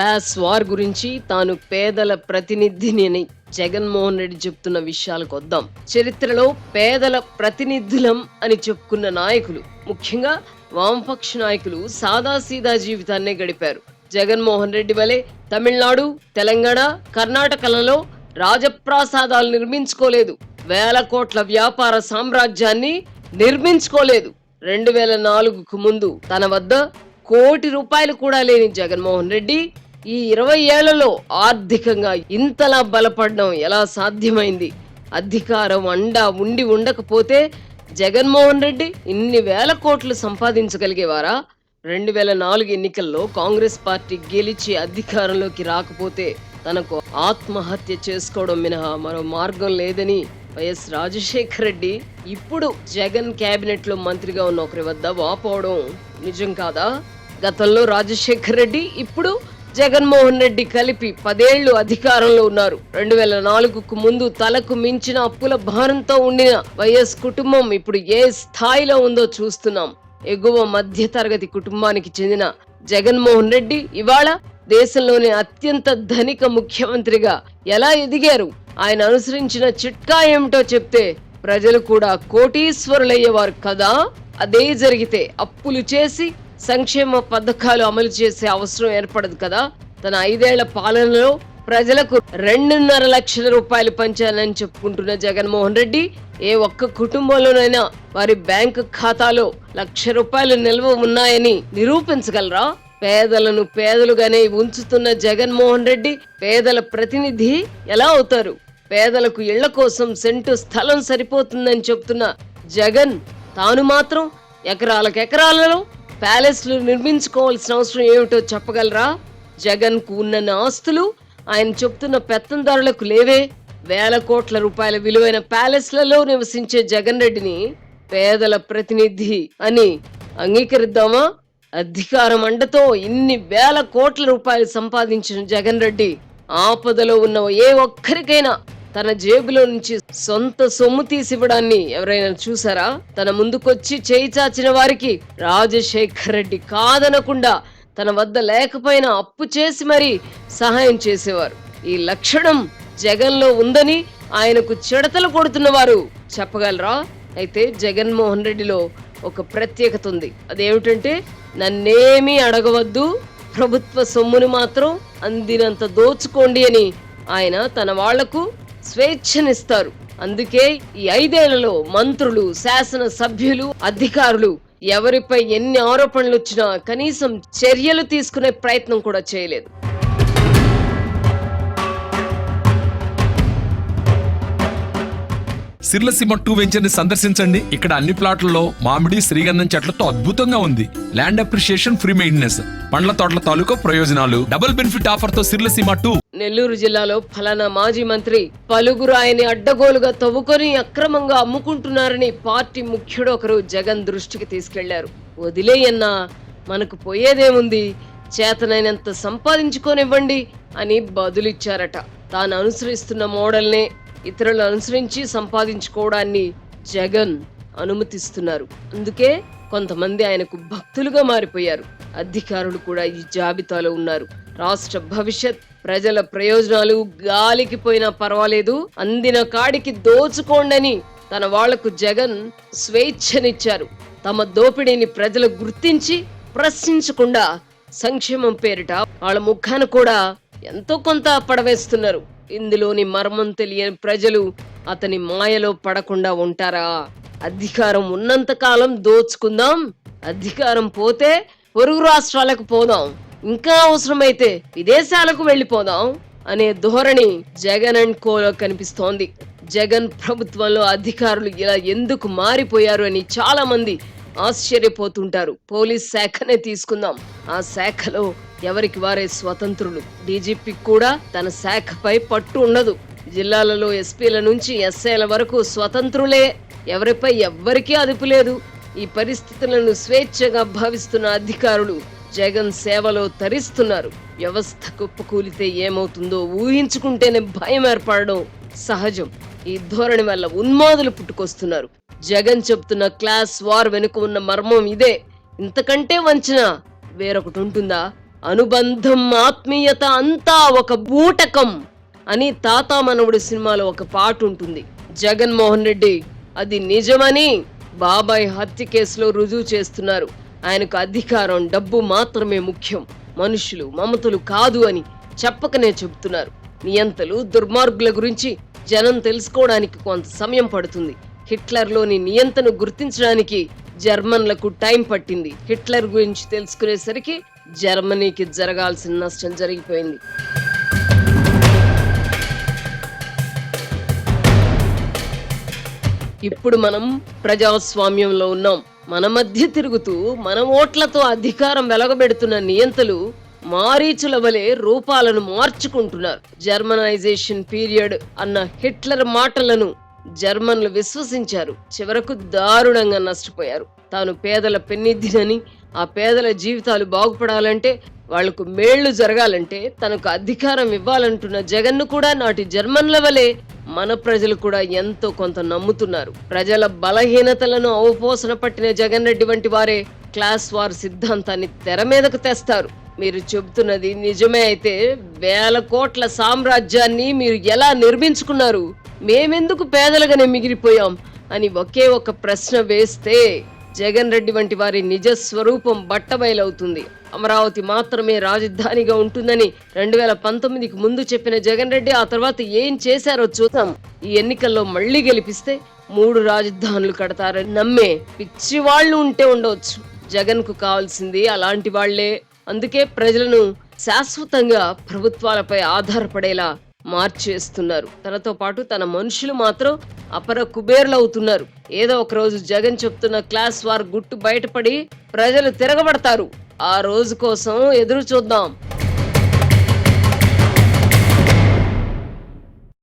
Class war గురించి తాను పేదల ప్రతినిధిని అని జగన్మోహన్ రెడ్డి చెప్తున్న విషయాలకు వద్దాం. చరిత్రలో పేదల ప్రతినిధులం అని చెప్పుకున్న నాయకులు, ముఖ్యంగా వామపక్ష నాయకులు సాదాసీదా జీవితాన్నే గడిపారు. జగన్మోహన్ రెడ్డి వలె తమిళనాడు, తెలంగాణ, కర్ణాటకలలో రాజప్రాసాదాలు నిర్మించుకోలేదు. వేల కోట్ల వ్యాపార సామ్రాజ్యాన్ని నిర్మించుకోలేదు. 2004కు ముందు తన వద్ద ₹1 కూడా లేని జగన్మోహన్ రెడ్డి ఈ 20 ఏళ్లలో ఆర్థికంగా ఇంతలా బలపడడం ఎలా సాధ్యమైంది? అధికారం అండా ఉండి ఉండకపోతే జగన్మోహన్ రెడ్డి ఇన్ని వేల కోట్లు సంపాదించగలిగేవారా? 2004 ఎన్నికల్లో కాంగ్రెస్ పార్టీ గెలిచి అధికారంలోకి రాకపోతే తనకు ఆత్మహత్య చేసుకోవడం మినహా మరో మార్గం లేదని వైఎస్ రాజశేఖర రెడ్డి ఇప్పుడు జగన్ కేబినెట్ లో మంత్రిగా ఉన్న ఒకరి వద్ద వాపోవడం నిజం కాదా? గతంలో రాజశేఖర రెడ్డి, ఇప్పుడు జగన్మోహన్ రెడ్డి కలిపి 10 ఏళ్లు అధికారంలో ఉన్నారు. 2004కు ముందు తలకు మించిన అప్పుల భారంతో ఉండిన వైఎస్ కుటుంబం ఇప్పుడు ఏ స్థాయిలో ఉందో చూస్తున్నాం. ఎగువ మధ్య తరగతి కుటుంబానికి చెందిన జగన్మోహన్ రెడ్డి ఇవాళ దేశంలోని అత్యంత ధనిక ముఖ్యమంత్రిగా ఎలా ఎదిగారు? ఆయన అనుసరించిన చిట్కా ఏమిటో చెప్తే ప్రజలు కూడా కోటీశ్వరులయ్యేవారు కదా. అదే జరిగితే అప్పులు చేసి సంక్షేమ పథకాలు అమలు చేసే అవసరం ఏర్పడదు కదా. తన 5 ఏళ్ల పాలనలో ప్రజలకు 2.5 లక్షల రూపాయలు పంచానని చెప్పుకుంటున్న జగన్మోహన్ రెడ్డి ఏ ఒక్క కుటుంబంలోనైనా వారి బ్యాంకు ఖాతాలో ₹1,00,000 నిల్వ ఉన్నాయని నిరూపించగలరా? పేదలను పేదలుగానే ఉంచుతున్న జగన్మోహన్ రెడ్డి పేదల ప్రతినిధి ఎలా అవుతారు? పేదలకు ఇళ్ల కోసం సెంటు స్థలం సరిపోతుందని చెప్తున్న జగన్ తాను మాత్రం ఎకరాలలో ప్యాలెస్లు నిర్మించుకోవాల్సిన అవసరం ఏమిటో చెప్పగలరా? జగన్ కు ఉన్న ఆస్తులు ఆయన చెప్తున్న పెత్తందారులకు లేవే. వేల కోట్ల రూపాయల విలువైన ప్యాలెస్లలో నివసించే జగన్ రెడ్డిని పేదల ప్రతినిధి అని అంగీకరిద్దామా? అధికారం అండతో ఇన్ని వేల కోట్ల రూపాయలు సంపాదించిన జగన్ రెడ్డి ఆపదలో ఉన్న ఏ ఒక్కరికైనా తన జేబులో నుంచి సొంత సొమ్ము తీసివ్వడాన్ని ఎవరైనా చూసారా? తన ముందుకొచ్చి చేయి చాచిన వారికి రాజశేఖర్ రెడ్డి కాదనకుండా తన వద్ద లేకపోయినా అప్పు చేసి మరీ సహాయం చేసేవారు. ఈ లక్షణం జగన్ లో ఉందని ఆయనకు చెడతలు కొడుతున్న వారు చెప్పగలరా? అయితే జగన్మోహన్ రెడ్డిలో ఒక ప్రత్యేకత ఉంది. అదేమిటంటే, నన్నేమీ అడగవద్దు, ప్రభుత్వ సొమ్మును మాత్రం అందినంత దోచుకోండి అని ఆయన తన వాళ్లకు స్వేచ్ఛనిస్తారు. అందుకే ఈ 5 ఏళ్లలో మంత్రులు, శాసన సభ్యులు, అధికారులు ఎవరిపై ఎన్ని ఆరోపణలు వచ్చినా కనీసం చర్యలు తీసుకునే ప్రయత్నం కూడా చేయలేదు. సిర్లసీమ 2 వెంచర్ ని సందర్శించండి. ఇక్కడ అన్ని ప్లాట్లలో మామిడి, శ్రీగంధం చెట్లతో అద్భుతంగా ఉంది. ల్యాండ్ అప్రిషియేషన్, ఫ్రీ మెయింటెనెన్స్, పండ్ల తోటల తాలూకా ప్రయోజనాలు, డబుల్ బెనిఫిట్ ఆఫర్ తో సిర్లసీమ 2. నెల్లూరు జిల్లాలో ఫలానా మాజీ మంత్రి పలువురు ఆయన్ని అడ్డగోలుగా తవ్వుకొని అక్రమంగా అమ్ముకుంటున్నారని పార్టీ ముఖ్యుడు ఒకరు జగన్ దృష్టికి తీసుకెళ్లారు. వదిలేయన్నా, మనకు పోయేదేముంది, చేతనైనంత సంపాదించుకోనివ్వండి అని బదులిచ్చారట. తాను అనుసరిస్తున్న మోడల్నే ఇతరులు అనుసరించి సంపాదించుకోవడాన్ని జగన్ అనుమతిస్తున్నారు. అందుకే కొంతమంది ఆయనకు భక్తులుగా మారిపోయారు. అధికారులు కూడా ఈ జాబితాలో ఉన్నారు. రాష్ట్ర భవిష్యత్, ప్రజల ప్రయోజనాలు గాలికి పోయినా పర్వాలేదు, అందిన కాడికి దోచుకోండని తన వాళ్లకు జగన్ స్వేచ్ఛనిచ్చారు. తమ దోపిడీని ప్రజలు గుర్తించి ప్రశ్నించకుండా సంక్షేమం పేరిట వాళ్ళ ముఖాన కూడా ఎంతో కొంత పడవేస్తున్నారు. ఇందులోని మర్మం తెలియని ప్రజలు అతని మాయలో పడకుండా ఉంటారా? అధికారం ఉన్నంత కాలం దోచుకుందాం, అధికారం పోతే పొరుగు రాష్ట్రాలకు పోదాం, ఇంకా అవసరమైతే విదేశాలకు వెళ్లిపోదాం అనే ధోరణి జగన్ అండ్ కోలో కనిపిస్తోంది. జగన్ ప్రభుత్వంలో అధికారులు ఇలా ఎందుకు మారిపోయారు అని చాలా మంది ఆశ్చర్యపోతుంటారు. పోలీస్ శాఖనే తీసుకుందాం. ఆ శాఖలో ఎవరికి వారే స్వతంత్రులు. డీజీపీ కూడా తన శాఖపై పట్టు ఉండదు. జిల్లాలలో ఎస్పీల నుంచి ఎస్ఐల వరకు స్వతంత్రులే. ఎవరిపై ఎవ్వరికీ అదుపు లేదు. ఈ పరిస్థితులను స్వేచ్ఛగా భావిస్తున్న అధికారులు జగన్ సేవలో తరిస్తున్నారు. వ్యవస్థ కుప్పకూలితే ఏమవుతుందో ఊహించుకుంటేనే భయం ఏర్పడడం సహజం. ఈ ధోరణి వల్ల ఉన్మాదులు పుట్టుకొస్తున్నారు. జగన్ చెప్తున్న క్లాస్ వార్ వెనుక ఉన్న మర్మం ఇదే. ఇంతకంటే వంచన వేరొకటి ఉంటుందా? అనుబంధం ఆత్మీయత అంతా ఒక బూటకం అని తాతా మనవుడి సినిమాలో ఒక పాట ఉంటుంది. జగన్మోహన్ రెడ్డి అది నిజమని బాబాయ్ హత్య కేసులో రుజువు చేస్తున్నారు. ఆయనకు అధికారం, డబ్బు మాత్రమే ముఖ్యం, మనుషులు మమతలు కాదు అని చెప్పకనే చెబుతున్నారు. నియంతలు, దుర్మార్గుల గురించి జనం తెలుసుకోవడానికి కొంత సమయం పడుతుంది. హిట్లర్లోని నియంతను గుర్తించడానికి జర్మన్లకు టైం పట్టింది. హిట్లర్ గురించి తెలుసుకునేసరికి జర్మనీకి జరగాల్సిన నష్టం జరిగిపోయింది. ఇప్పుడు మనం ప్రజాస్వామ్యంలో ఉన్నాం. మన మధ్య తిరుగుతూ మన ఓట్లతో అధికారం వెలగబెడుతున్న నియంతలు మారీచుల వలె రూపాలను మార్చుకుంటున్నారు. జర్మనైజేషన్ పీరియడ్ అన్న హిట్లర్ మాటలను జర్మన్లు విశ్వసించారు. చివరకు దారుణంగా నష్టపోయారు. తాను పేదల పెన్నిధినని, ఆ పేదల జీవితాలు బాగుపడాలంటే, వాళ్లకు మేళ్లు జరగాలంటే తనకు అధికారం ఇవ్వాలంటున్న జగన్ను కూడా నాటి జర్మన్ల వలె మన ప్రజలు కూడా ఎంతో కొంత నమ్ముతున్నారు. ప్రజల బలహీనతలను అవపోసన పట్టిన జగన్ రెడ్డి వంటి వారే క్లాస్ వార్ సిద్ధాంతాన్ని తెర మీదకు తెస్తారు. మీరు చెబుతున్నది నిజమే అయితే వేల కోట్ల సామ్రాజ్యాన్ని మీరు ఎలా నిర్మించుకున్నారు, మేమెందుకు పేదలుగానే మిగిలిపోయాం అని ఒకే ఒక ప్రశ్న వేస్తే జగన్ రెడ్డి వంటి వారి నిజ స్వరూపం బట్టబయలవుతుంది. అమరావతి మాత్రమే రాజధానిగా ఉంటుందని 2019కి ముందు చెప్పిన జగన్ రెడ్డి ఆ తర్వాత ఏం చేశారో చూద్దాం. ఈ ఎన్నికల్లో మళ్లీ గెలిపిస్తే 3 రాజధానులు కడతారని నమ్మే పిచ్చి వాళ్ళు ఉంటే ఉండవచ్చు. జగన్ కు కావాల్సింది అలాంటి వాళ్లే. అందుకే ప్రజలను శాశ్వతంగా ప్రభుత్వాలపై ఆధారపడేలా మార్చేస్తున్నారు. తనతో పాటు తన మనుషులు మాత్రం అపర కుబేర్లవుతున్నారు. ఏదో ఒక రోజు జగన్ చెప్తున్న క్లాస్ వార్ గుట్టు బయటపడి ప్రజలు తిరగబడతారు. ఆ రోజు కోసం ఎదురు చూద్దాం.